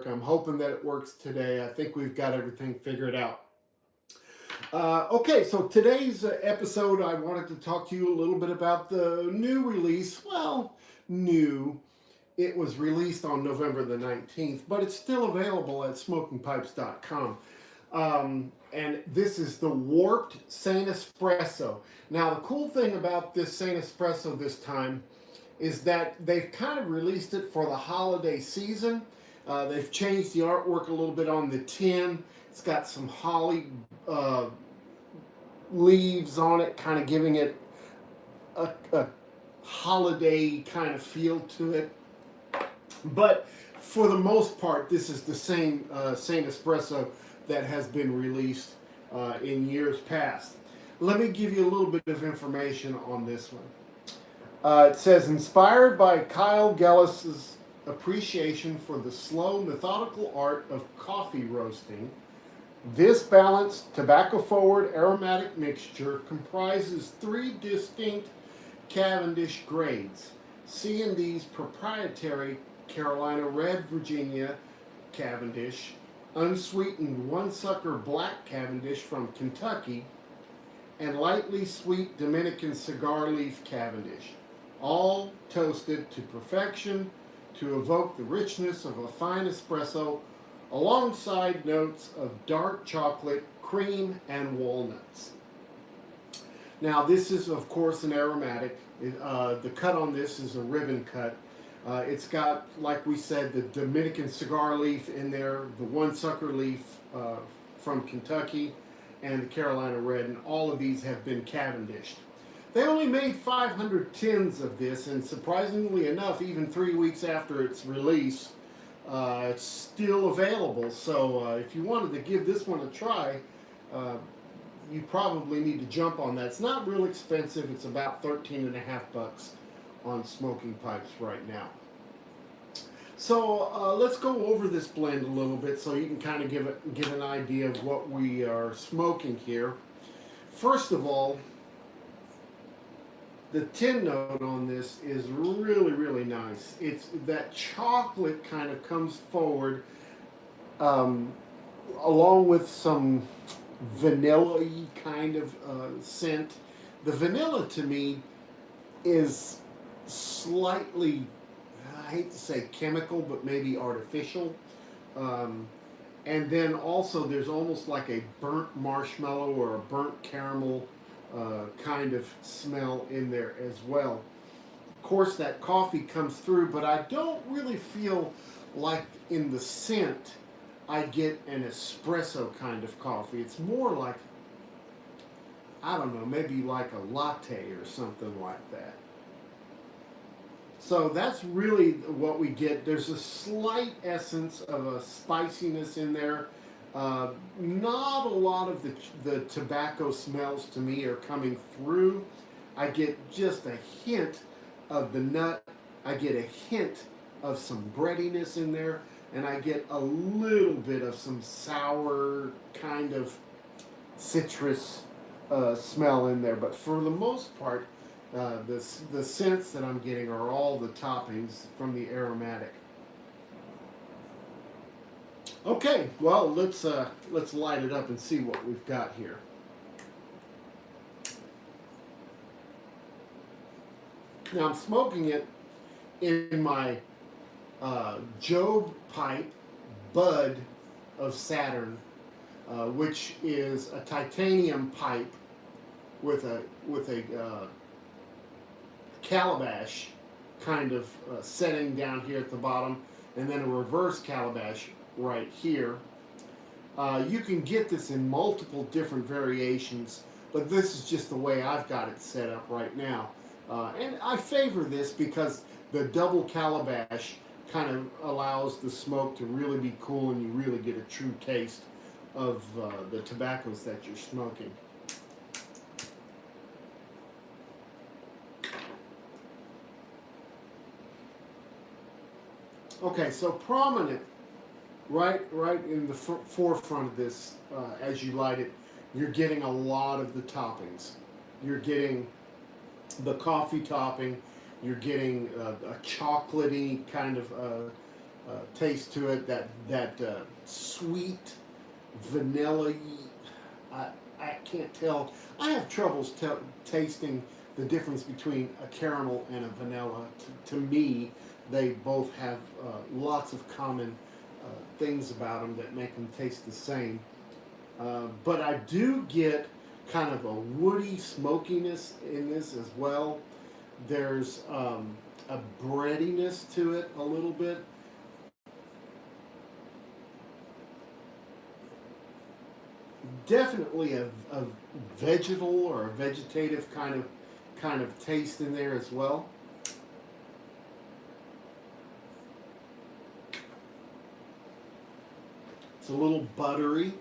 work. I'm hoping that it works today. I think we've got everything figured out. Okay, so today's episode, I wanted to talk to you a little bit about the new release. Well, new. It was released on November the 19th, but it's still available at smokingpipes.com. And this is the Warped Saint Espresso. Now, the cool thing about this Saint Espresso this time is that they've kind of released it for the holiday season. They've changed the artwork a little bit on the tin. It's got some holly uh, leaves on it, kind of giving it a holiday kind of feel to it. But for the most part, this is the same Saint Espresso that has been released in years past. Let me give you a little bit of information on this one. It says, inspired by Kyle Gellis's appreciation for the slow, methodical art of coffee roasting, this balanced, tobacco-forward aromatic mixture comprises 3 distinct Cavendish grades. C&D's proprietary Carolina Red Virginia Cavendish, unsweetened one-sucker black Cavendish from Kentucky, and lightly sweet Dominican cigar leaf Cavendish, all toasted to perfection to evoke the richness of a fine espresso alongside notes of dark chocolate, cream, and walnuts. Now, this is, of course, an aromatic. The cut on this is a ribbon cut. It's got, like we said, the Dominican cigar leaf in there, the one sucker leaf from Kentucky, and the Carolina Red, and all of these have been Cavendished. They only made 500 tins of this, and surprisingly enough, even 3 weeks after its release, it's still available. So if you wanted to give this one a try, you probably need to jump on that. It's not real expensive. It's about $13.50 on Smoking Pipes right now. So let's go over this blend a little bit so you can kind of get an idea of what we are smoking here. First of all, the tin note on this is really, really nice. It's that chocolate kind of comes forward along with some vanilla-y kind of scent. The vanilla to me is slightly, I hate to say chemical, but maybe artificial. And then also there's almost like a burnt marshmallow or a burnt caramel kind of smell in there as well. Of course, that coffee comes through, but I don't really feel like in the scent I get an espresso kind of coffee. It's more like, I don't know, maybe like a latte or something like that. So that's really what we get. There's a slight essence of a spiciness in there. Not a lot of the tobacco smells to me are coming through. I get just a hint of the nut. I get a hint of some breadiness in there. And I get a little bit of some sour kind of citrus smell in there. But for the most part, the scents that I'm getting are all the toppings from the aromatic. Okay, well, let's light it up and see what we've got here. Now I'm smoking it in my Job pipe Bud of Saturn, which is a titanium pipe with a calabash kind of setting down here at the bottom, and then a reverse calabash right here. You can get this in multiple different variations, but this is just the way I've got it set up right now. And I favor this because the double calabash kind of allows the smoke to really be cool and you really get a true taste of the tobaccos that you're smoking. Okay, so prominent, right in the forefront of this, as you light it, you're getting a lot of the toppings. You're getting the coffee topping. You're getting a chocolatey kind of taste to it. That sweet vanilla. I I can't tell. I have troubles tasting the difference between a caramel and a vanilla. To me, they both have lots of common things about them that make them taste the same. But I do get kind of a woody smokiness in this as well. There's a breadiness to it a little bit. Definitely a vegetal or a vegetative kind of taste in there as well. It's a little buttery.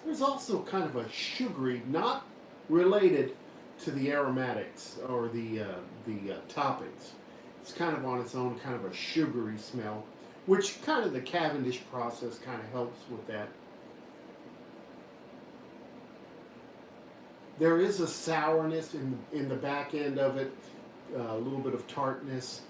There's also kind of a sugary, not related to the aromatics or the toppings. It's kind of on its own, kind of a sugary smell, which kind of the Cavendish process kind of helps with that. There is a sourness in the back end of it, a little bit of tartness,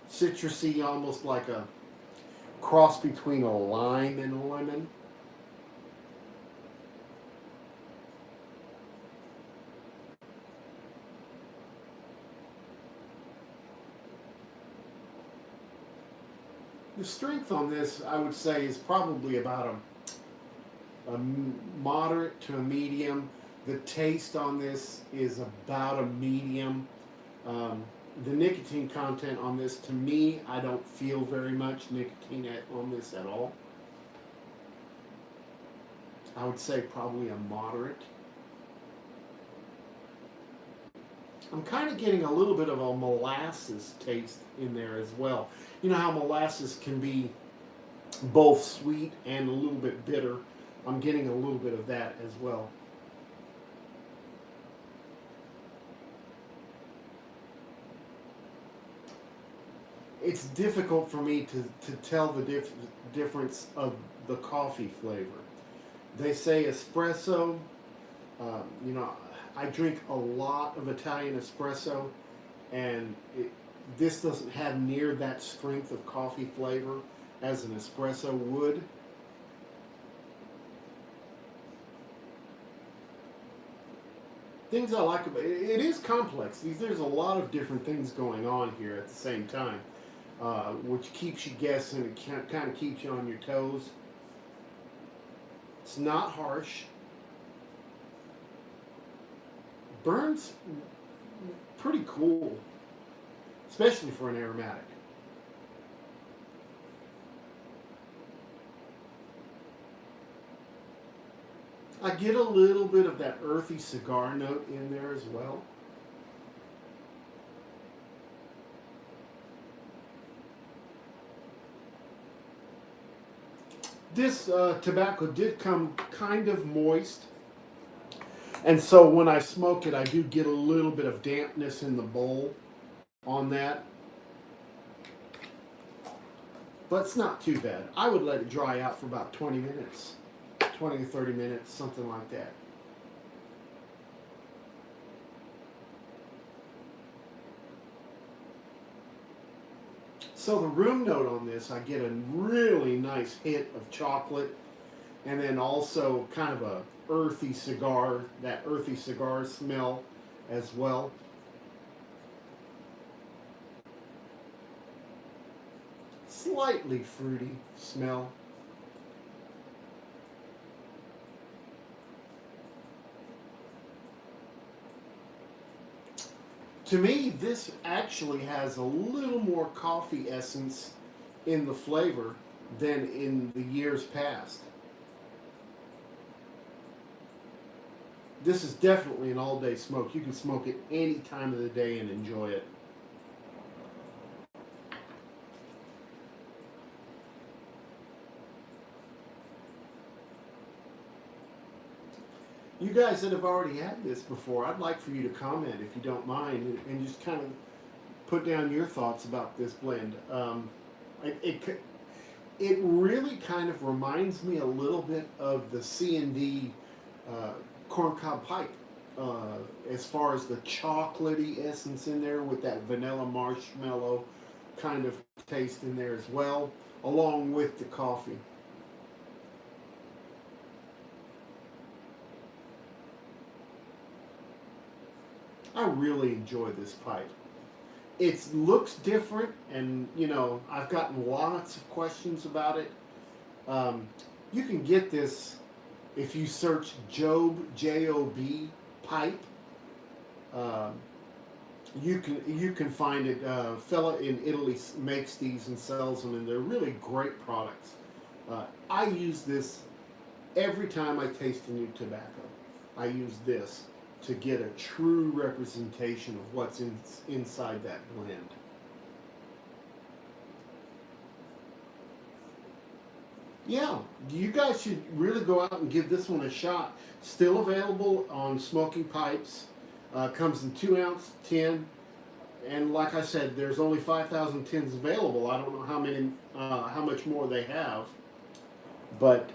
citrusy, almost like a cross between a lime and a lemon. The strength on this, I would say, is probably about a moderate to a medium. The taste on this is about a medium. Um, the nicotine content on this, to me, I don't feel very much nicotine on this at all. I would say probably a moderate. I'm kind of getting a little bit of a molasses taste in there as well. You know how molasses can be both sweet and a little bit bitter. I'm getting a little bit of that as well. It's difficult for me to tell the difference of the coffee flavor. They say espresso. You know, I drink a lot of Italian espresso, and this doesn't have near that strength of coffee flavor as an espresso would. Things I like about it, it is complex. There's a lot of different things going on here at the same time, which keeps you guessing. It kind of keeps you on your toes. It's not harsh. Burns pretty cool, especially for an aromatic. I get a little bit of that earthy cigar note in there as well. This tobacco did come kind of moist, and so when I smoke it, I do get a little bit of dampness in the bowl on that, but it's not too bad. I would let it dry out for about 20 minutes, 20 to 30 minutes, something like that. So the room note on this, I get a really nice hit of chocolate, and then also kind of a earthy cigar, that earthy cigar smell as well. Slightly fruity smell. To me, this actually has a little more coffee essence in the flavor than in the years past. This is definitely an all-day smoke. You can smoke it any time of the day and enjoy it. You guys that have already had this before, I'd like for you to comment if you don't mind, and just kind of put down your thoughts about this blend. It really kind of reminds me a little bit of the C&D corncob pipe. As far as the chocolatey essence in there with that vanilla marshmallow kind of taste in there as well, along with the coffee. I really enjoy this pipe. It looks different, and I've gotten lots of questions about it. Um, you can get this if you search Job Job pipe. Um, you can find it. A fella in Italy makes these and sells them, and they're really great products. I use this every time I taste a new tobacco. I use this to get a true representation of what's inside that blend. Yeah, you guys should really go out and give this one a shot. Still available on Smoking Pipes. Comes in 2 ounce tin, and like I said, there's only 5,000 tins available. I don't know how much more they have, but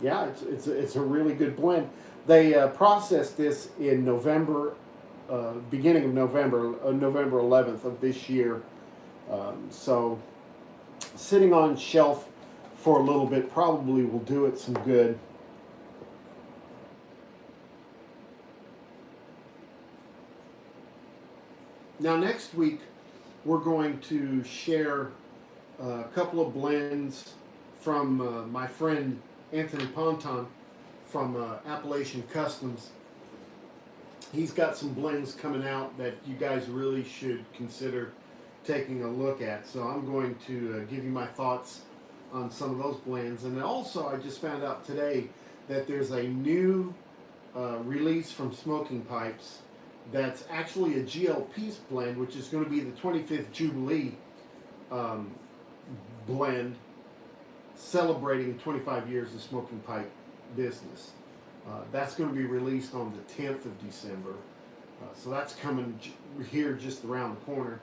yeah, it's a really good blend. They processed this in November, beginning of November, November 11th of this year. So sitting on shelf for a little bit probably will do it some good. Now next week we're going to share a couple of blends from my friend Anthony Ponton from Appalachian Customs. He's got some blends coming out that you guys really should consider taking a look at. So I'm going to give you my thoughts on some of those blends. And also I just found out today that there's a new release from Smoking Pipes that's actually a GLP blend, which is going to be the 25th Jubilee um, blend, celebrating 25 years of smoking pipe business. That's going to be released on the 10th of December. So that's coming here just around the corner.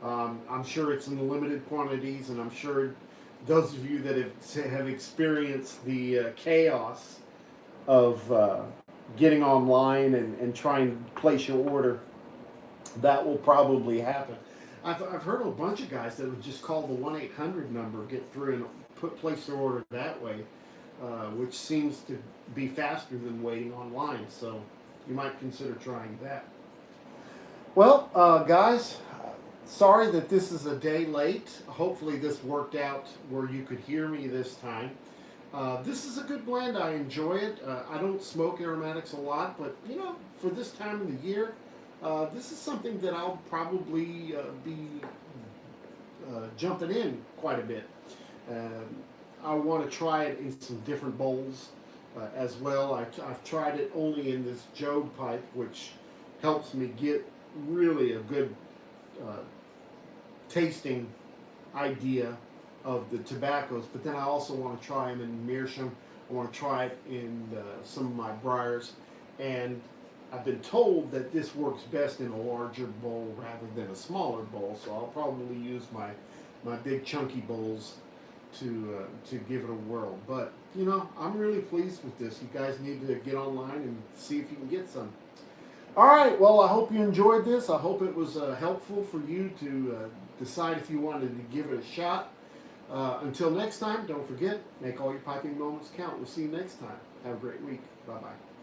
I'm sure it's in limited quantities, and I'm sure those of you that have experienced the chaos of getting online and trying to place your order, that will probably happen. I've heard of a bunch of guys that would just call the 1-800 number, get through, and place their order that way, which seems to be faster than waiting online. So you might consider trying that. Well, guys, sorry that this is a day late. Hopefully this worked out where you could hear me this time. This is a good blend. I enjoy it. I don't smoke aromatics a lot, but for this time of the year, this is something that I'll probably be jumping in quite a bit. I want to try it in some different bowls as well. I've tried it only in this Job pipe, which helps me get really a good tasting idea of the tobaccos, but then I also want to try them in meerschaum. I want to try it in some of my briars, and I've been told that this works best in a larger bowl rather than a smaller bowl, so I'll probably use my big chunky bowls to give it a whirl. But I'm really pleased with this. You guys need to get online and see if you can get some. All right, well, I hope you enjoyed this. I hope it was helpful for you to decide if you wanted to give it a shot. Until next time, don't forget, make all your piping moments count. We'll see you next time. Have a great week. Bye-bye.